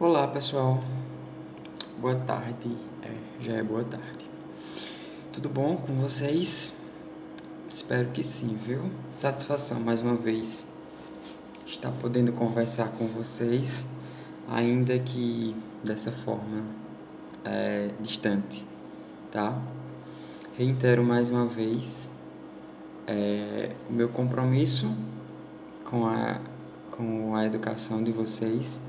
Olá pessoal, boa tarde, já é boa tarde. Tudo bom com vocês? Espero que sim, viu? Satisfação mais uma vez estar podendo conversar com vocês, ainda que dessa forma distante, tá? Reitero mais uma vez o meu compromisso com a educação de vocês.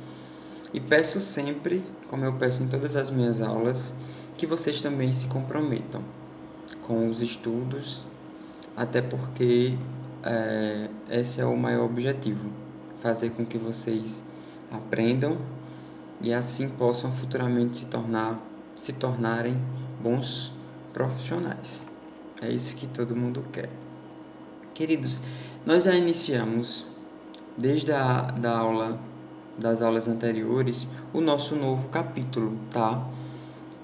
E peço sempre, como eu peço em todas as minhas aulas, que vocês também se comprometam com os estudos, até porque esse é o maior objetivo, fazer com que vocês aprendam e assim possam futuramente se tornarem bons profissionais. É isso que todo mundo quer. Queridos, nós já iniciamos desde das aulas anteriores, o nosso novo capítulo, tá?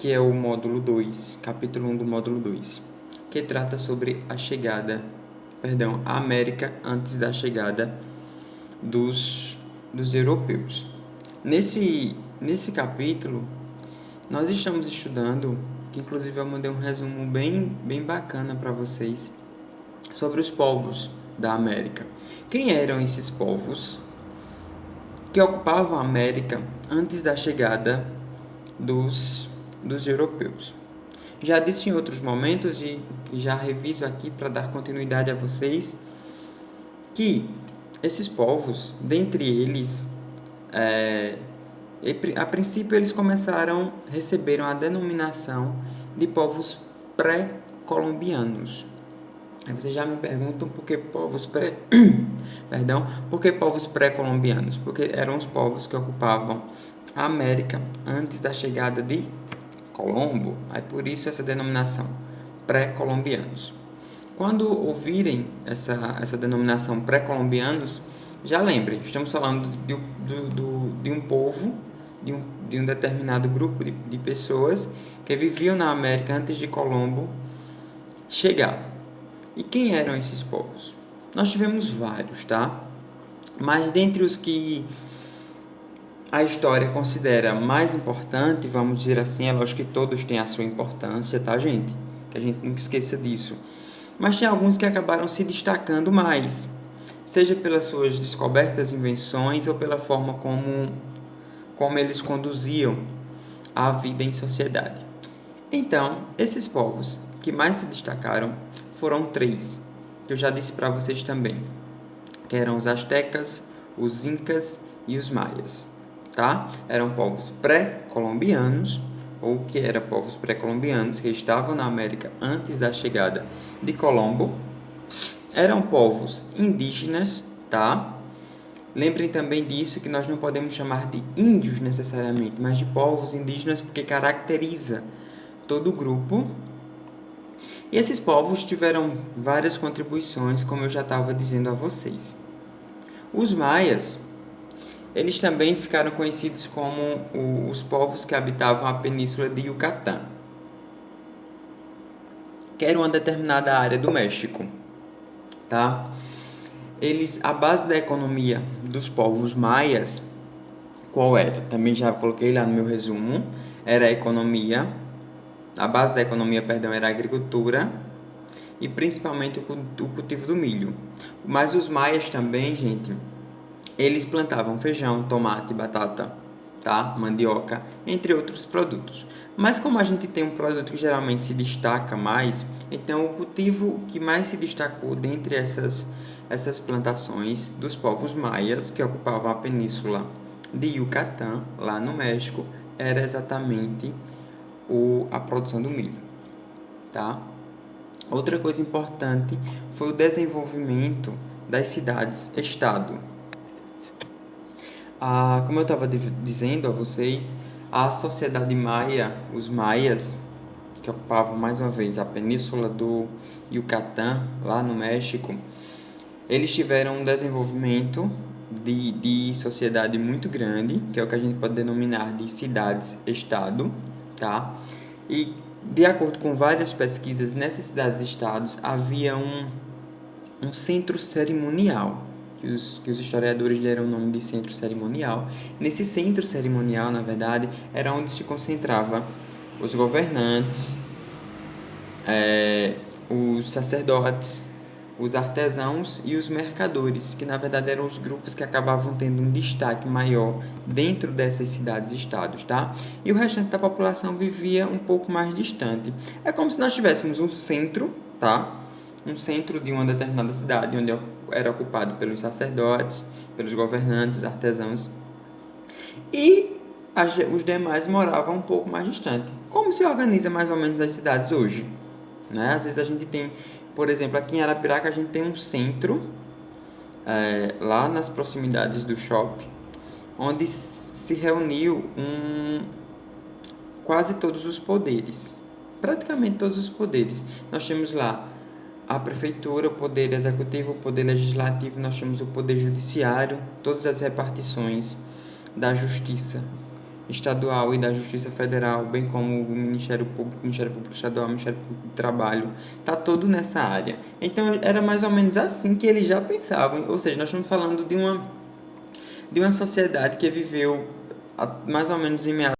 Que é o módulo 2, capítulo 1 do módulo 2, que trata sobre a América antes da chegada dos europeus. Nesse capítulo, nós estamos estudando, que inclusive eu mandei um resumo bem bacana para vocês, sobre os povos da América. Quem eram esses povos que ocupavam a América antes da chegada dos europeus? Já disse em outros momentos e já reviso aqui para dar continuidade a vocês que esses povos, dentre eles, a princípio eles receberam a denominação de povos pré-colombianos. Aí vocês já me perguntam por que povos por que povos pré-colombianos? Porque eram os povos que ocupavam a América antes da chegada de Colombo. Aí por isso essa denominação, pré-colombianos. Quando ouvirem essa denominação pré-colombianos, já lembrem, estamos falando de um povo, de um determinado grupo de pessoas que viviam na América antes de Colombo chegar. E quem eram esses povos? Nós tivemos vários, tá? Mas dentre os que a história considera mais importante, vamos dizer assim, é lógico que todos têm a sua importância, tá, gente? Que a gente nunca esqueça disso. Mas tem alguns que acabaram se destacando mais, seja pelas suas descobertas, invenções ou pela forma como eles conduziam a vida em sociedade. Então, esses povos que mais se destacaram foram 3, que eu já disse para vocês também, que eram os astecas, os incas e os maias, tá? Eram povos pré-colombianos, ou que eram povos pré-colombianos, que estavam na América antes da chegada de Colombo. Eram povos indígenas, tá? Lembrem também disso, que nós não podemos chamar de índios necessariamente, mas de povos indígenas, porque caracteriza todo o grupo. E esses povos tiveram várias contribuições, como eu já estava dizendo a vocês. Os maias, eles também ficaram conhecidos como os povos que habitavam a península de Yucatán, que era uma determinada área do México, tá? A base da economia dos povos maias, qual era? Também já coloquei lá no meu resumo, era a economia. A base da economia, era a agricultura e principalmente o cultivo do milho. Mas os maias também, gente, eles plantavam feijão, tomate, batata, tá? Mandioca, entre outros produtos. Mas como a gente tem um produto que geralmente se destaca mais, então o cultivo que mais se destacou dentre essas plantações dos povos maias que ocupavam a península de Yucatán, lá no México, era exatamente a produção do milho, tá? Outra coisa importante foi o desenvolvimento das cidades-estado. Como eu estava dizendo a vocês, a sociedade maia, os maias, que ocupavam mais uma vez a península do Yucatán, lá no México, eles tiveram um desenvolvimento de sociedade muito grande, que é o que a gente pode denominar de cidades-estado, tá? E, de acordo com várias pesquisas, nessas cidades-estados havia um centro cerimonial, que os historiadores deram o nome de centro cerimonial. Nesse centro cerimonial, na verdade, era onde se concentrava os governantes, os sacerdotes, os artesãos e os mercadores, que na verdade eram os grupos que acabavam tendo um destaque maior dentro dessas cidades-estados, tá? E o restante da população vivia um pouco mais distante. É como se nós tivéssemos um centro, tá? Um centro de uma determinada cidade, onde era ocupado pelos sacerdotes, pelos governantes, artesãos, e os demais moravam um pouco mais distante. Como se organiza mais ou menos as cidades hoje? Né? Às vezes a gente tem, por exemplo, aqui em Arapiraca a gente tem um centro, lá nas proximidades do shopping, onde se reuniu quase todos os poderes, praticamente todos os poderes. Nós temos lá a prefeitura, o poder executivo, o poder legislativo, nós temos o poder judiciário, todas as repartições da justiça estadual e da Justiça Federal, bem como o Ministério Público Estadual, o Ministério Público do Trabalho, está todo nessa área. Então, era mais ou menos assim que eles já pensavam, ou seja, nós estamos falando de uma sociedade que viveu mais ou menos em meados